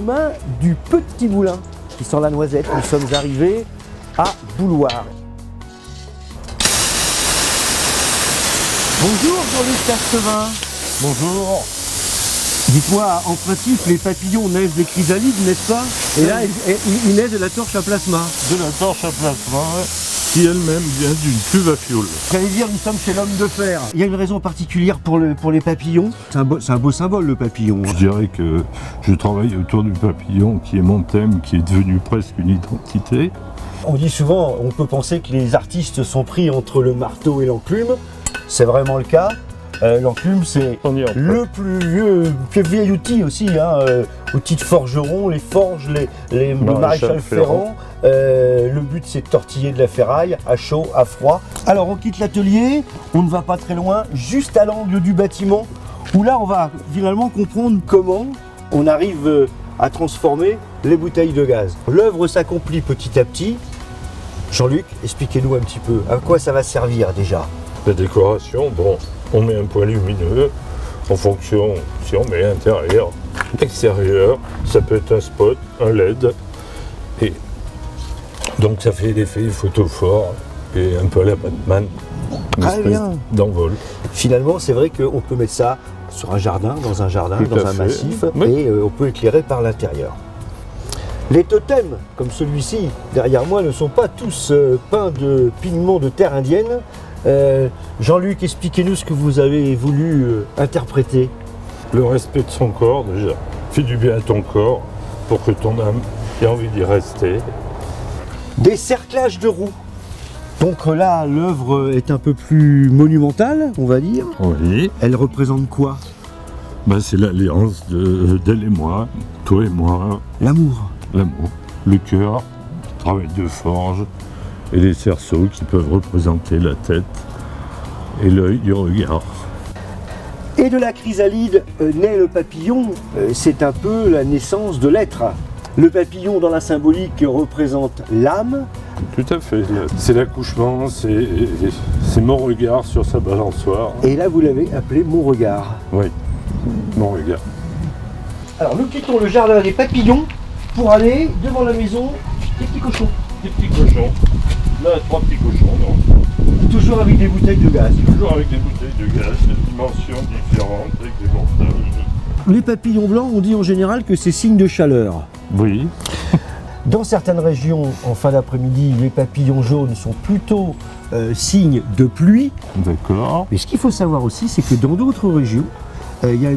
chemin du Petit Moulin qui sent la noisette. Nous sommes arrivés à Bouloir. Bonjour Jean-Luc Castevin. Bonjour. Dites-moi, en principe, les papillons naissent des chrysalides, n'est-ce pas? Et là, ils naissent de la torche à plasma. De la torche à plasma, qui elle-même vient d'une cuve à fioul. J'allais dire, nous sommes chez l'homme de fer. Il y a une raison particulière pour les papillons? C'est un beau symbole, le papillon. Je dirais que je travaille autour du papillon, qui est mon thème, qui est devenu presque une identité. On dit souvent, on peut penser que les artistes sont pris entre le marteau et l'enclume. C'est vraiment le cas. L'enclume, c'est le plus vieil outil aussi, outil de forgeron, les forges, le maréchal Ferrand. Le but, c'est de tortiller de la ferraille à chaud, à froid. Alors, on quitte l'atelier, on ne va pas très loin, juste à l'angle du bâtiment, où là, on va finalement comprendre comment on arrive à transformer les bouteilles de gaz. L'œuvre s'accomplit petit à petit. Jean-Luc, expliquez-nous un petit peu, à quoi ça va servir déjà? La décoration, bon, on met un point lumineux en fonction si on met intérieur, extérieur, ça peut être un spot, un LED, et donc ça fait l'effet photophore et un peu à la Batman, une espèce d'envol. Finalement, c'est vrai qu'on peut mettre ça sur un jardin, dans un massif, oui. Et on peut éclairer par l'intérieur. Les totems, comme celui-ci, derrière moi, ne sont pas tous peints de pigments de terre indienne. Jean-Luc, expliquez-nous ce que vous avez voulu interpréter. Le respect de son corps, déjà. Fais du bien à ton corps pour que ton âme ait envie d'y rester. Des cerclages de roues. Donc là, l'œuvre est un peu plus monumentale, on va dire. Oui. Elle représente quoi? C'est l'alliance d'elle et moi, toi et moi. L'amour. L'amour, le cœur, le travail de forge et les cerceaux qui peuvent représenter la tête et l'œil du regard. Et de la chrysalide naît le papillon, c'est un peu la naissance de l'être. Le papillon dans la symbolique représente l'âme. Tout à fait, c'est l'accouchement, c'est mon regard sur sa balançoire. Et là vous l'avez appelé mon regard. Oui, mon regard. Alors nous quittons le jardin des papillons pour aller devant la maison des petits cochons. Des petits cochons, là 3 petits cochons, donc. Toujours avec des bouteilles de gaz. Toujours avec des bouteilles de gaz, de dimensions différentes, avec des montages. Les papillons blancs, on dit en général que c'est signe de chaleur. Oui. Dans certaines régions, en fin d'après-midi, les papillons jaunes sont plutôt signe de pluie. D'accord. Mais ce qu'il faut savoir aussi, c'est que dans d'autres régions, il y a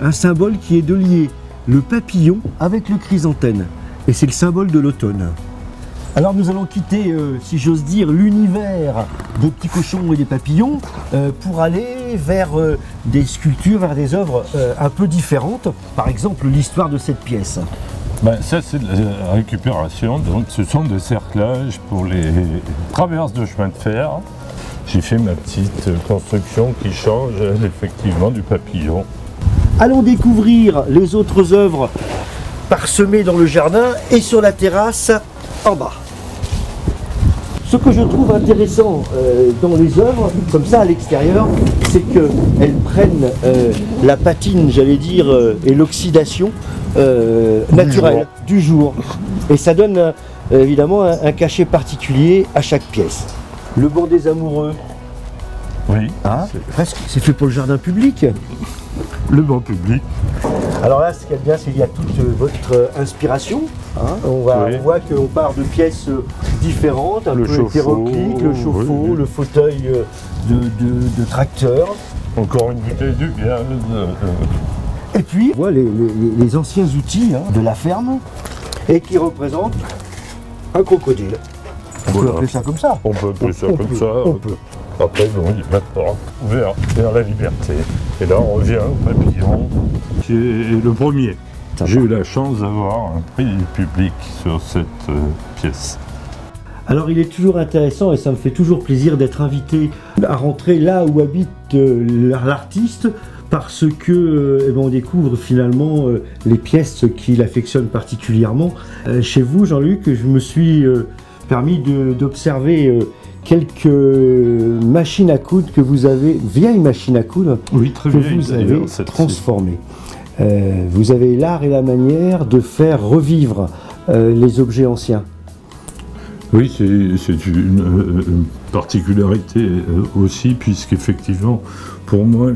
un symbole qui est de lier le papillon avec le chrysanthème. Et c'est le symbole de l'automne. Alors nous allons quitter, si j'ose dire, l'univers des petits cochons et des papillons pour aller vers des sculptures, vers des œuvres un peu différentes. Par exemple, l'histoire de cette pièce. Ça, c'est de la récupération. Donc, ce sont des cerclages pour les traverses de chemin de fer. J'ai fait ma petite construction qui change effectivement du papillon. Allons découvrir les autres œuvres parsemées dans le jardin et sur la terrasse en bas. Ce que je trouve intéressant dans les œuvres, comme ça à l'extérieur, c'est qu'elles prennent la patine, j'allais dire, et l'oxydation naturelle du jour. Et ça donne évidemment un cachet particulier à chaque pièce. Le banc des amoureux. Oui. Presque, c'est fait pour le jardin public. Le banc public. Alors là, ce qu'il y a de bien, c'est qu'il y a toute votre inspiration. On voit qu'on part de pièces différentes, un peu hétéroclites, le chauffe-eau, le fauteuil de tracteur. Encore une bouteille de gaz. Et puis, on voit les anciens outils de la ferme et qui représentent un crocodile. On peut appeler ça comme ça. On peut appeler ça comme ça. On peut. Après, bon, il est maintenant vers la liberté. Et là, on revient au papillon, qui est le premier. J'ai eu la chance d'avoir un prix public sur cette pièce. Alors il est toujours intéressant et ça me fait toujours plaisir d'être invité à rentrer là où habite l'artiste parce que on découvre finalement les pièces qu'il affectionne particulièrement. Chez vous, Jean-Luc, je me suis permis d'observer quelques machines à coudre que vous avez, vieilles machines à coudre, oui, très que vieille, vous avez transformées. Vous avez l'art et la manière de faire revivre les objets anciens. Oui, c'est une particularité aussi, puisqu'effectivement, pour moi,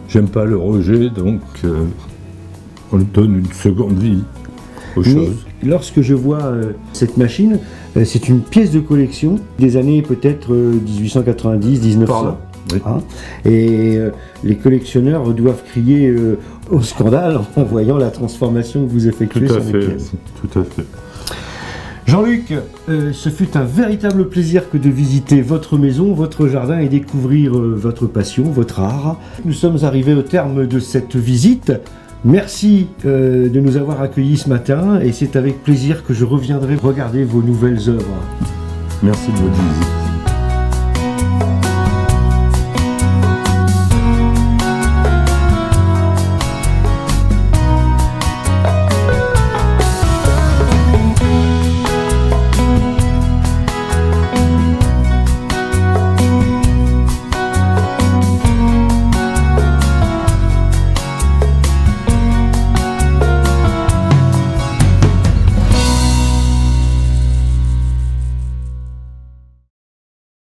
j'aime pas le rejet, donc on donne une seconde vie aux choses. Lorsque je vois cette machine, c'est une pièce de collection des années peut-être 1890-1900. Oui. Hein, et les collectionneurs doivent crier au scandale en voyant la transformation que vous effectuez sur les pièces. Tout à fait. Jean-Luc, ce fut un véritable plaisir que de visiter votre maison, votre jardin et découvrir votre passion, votre art. Nous sommes arrivés au terme de cette visite. Merci de nous avoir accueillis ce matin et c'est avec plaisir que je reviendrai regarder vos nouvelles œuvres. Merci de votre visite.